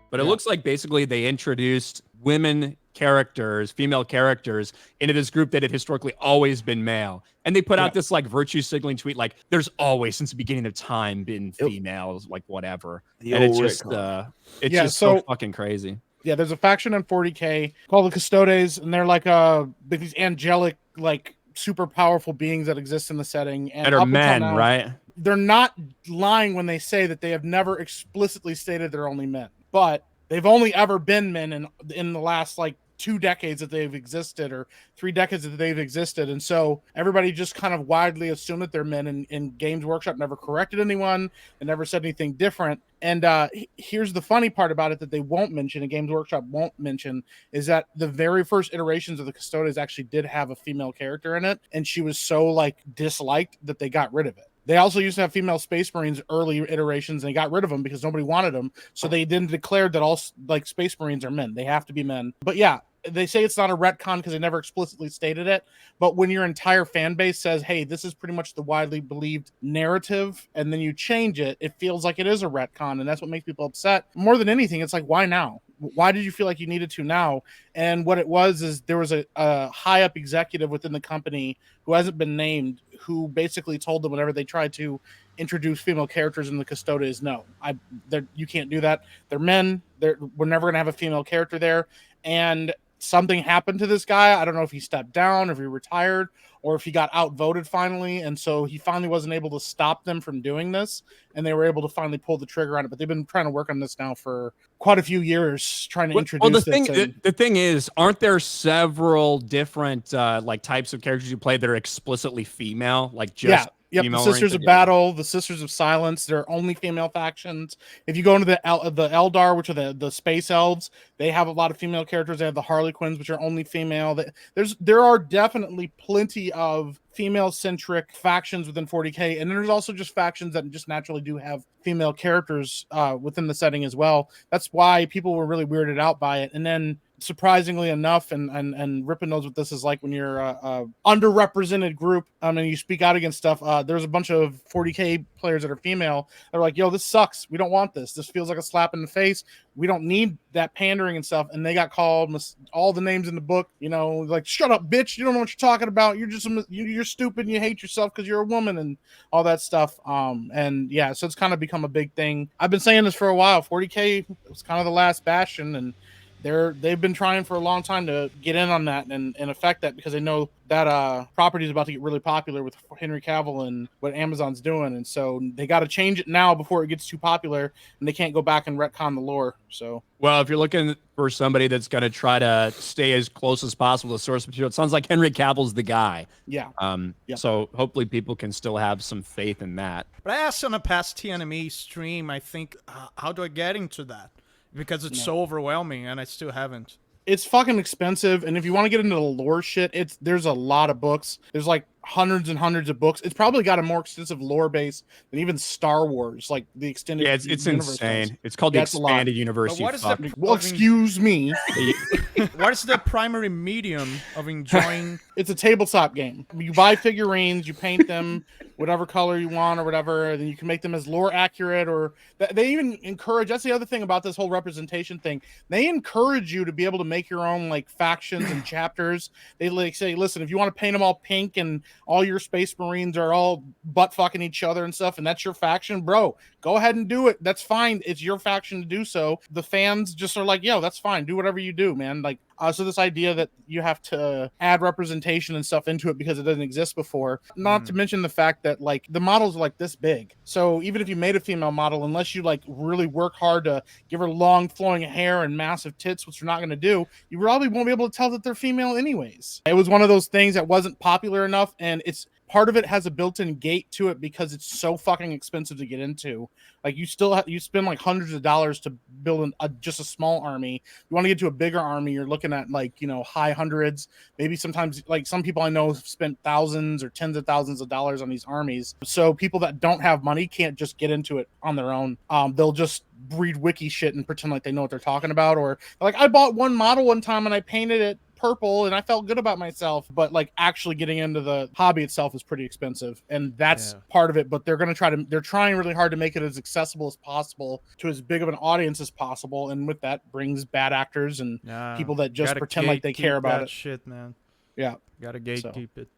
But it looks like basically they introduced women characters, female characters, into this group that had historically always been male. And they put out this like virtue signaling tweet, like there's always since the beginning of time been females, like whatever. And it's just so fucking crazy. Yeah, there's a faction in 40K called the Custodes, and they're like these angelic, like super powerful beings that exist in the setting. And are men, now, right? They're not lying when they say that they have never explicitly stated they're only men, but they've only ever been men in the last like 2 decades that they've existed, or 3 decades that they've existed. And so everybody just kind of widely assumed that they're men, and Games Workshop never corrected anyone and never said anything different. And here's the funny part about it that they won't mention, and Games Workshop won't mention, is that the very first iterations of the Custodes actually did have a female character in it, and she was so like disliked that they got rid of it. They also used to have female Space Marines early iterations, and they got rid of them because nobody wanted them. So they then declared that all like Space Marines are men. They have to be men. But yeah, they say it's not a retcon because they never explicitly stated it. But when your entire fan base says, hey, this is pretty much the widely believed narrative, and then you change it, it feels like it is a retcon. And that's what makes people upset. More than anything, it's like, why now? Why did you feel like you needed to now? And what it was is there was a high up executive within the company who hasn't been named, who basically told them whenever they tried to introduce female characters in the Custodes, no, you can't do that. They're men. We're never going to have a female character there. And something happened to this guy. I don't know if he stepped down, if he retired, or if he got outvoted finally. And so he finally wasn't able to stop them from doing this. And they were able to finally pull the trigger on it. But they've been trying to work on this now for quite a few years, trying to introduce the thing is, aren't there several different like types of characters you play that are explicitly female? Like just Yep, the Sisters of Battle, the Sisters of Silence, they're only female factions. If you go into the Eldar, which are the space elves, they have a lot of female characters. They have the Harlequins, which are only female. There are definitely plenty of female-centric factions within 40K, and there's also just factions that just naturally do have female characters within the setting as well. That's why people were really weirded out by it. And then surprisingly enough, and Rippin knows what this is like when you're a underrepresented group and you speak out against stuff. There's a bunch of 40K players that are female. They're like, yo, this sucks. We don't want this. This feels like a slap in the face. We don't need that pandering and stuff. And they got called all the names in the book, like, shut up, bitch. You don't know what you're talking about. You're just you're stupid and you hate yourself because you're a woman and all that stuff. And yeah, so it's kind of become a big thing. I've been saying this for a while. 40K was kind of the last bastion, and they've been trying for a long time to get in on that and affect that, because they know that property is about to get really popular with Henry Cavill and what Amazon's doing. And so they got to change it now before it gets too popular, and they can't go back and retcon the lore. So, well, if you're looking for somebody that's going to try to stay as close as possible to source material, it sounds like Henry Cavill's the guy. Yeah. So hopefully people can still have some faith in that. But I asked on a past TNME stream, I think, how do I get into that? Because it's so overwhelming, and I still haven't. It's fucking expensive, and if you want to get into the lore shit, there's a lot of books. There's like hundreds and hundreds of books. It's probably got a more extensive lore base than even Star Wars, like the extended. Yeah, it's insane. Does. It's called the expanded universe. Excuse me. What is the primary medium of enjoying? It's a tabletop game. You buy figurines, you paint them whatever color you want or whatever, and then you can make them as lore accurate. Or they even encourage. That's the other thing about this whole representation thing. They encourage you to be able to make your own like factions and chapters. They like say, listen, if you want to paint them all pink and all your Space Marines are all butt fucking each other and stuff, and that's your faction, bro, go ahead and do it. That's fine. It's your faction to do so. The fans just are like, yo, that's fine. Do whatever you do, man. Like, so this idea that you have to add representation and stuff into it because it doesn't exist before, not to mention the fact that like the models are like this big. So even if you made a female model, unless you like really work hard to give her long flowing hair and massive tits, which you're not going to do, you probably won't be able to tell that they're female anyways. It was one of those things that wasn't popular enough, and it's part of it has a built-in gate to it because it's so fucking expensive to get into. Like you spend like hundreds of dollars to build just a small army. If you want to get to a bigger army, you're looking at like, high hundreds, maybe sometimes like some people I know have spent thousands or tens of thousands of dollars on these armies. So people that don't have money can't just get into it on their own. They'll just read wiki shit and pretend like they know what they're talking about. Or like, I bought one model one time and I painted it purple and I felt good about myself. But like actually getting into the hobby itself is pretty expensive, and that's part of it. But they're trying really hard to make it as accessible as possible to as big of an audience as possible, and with that brings bad actors and people that just pretend like they care about it. Shit, man. Yeah, Gotta gatekeep it.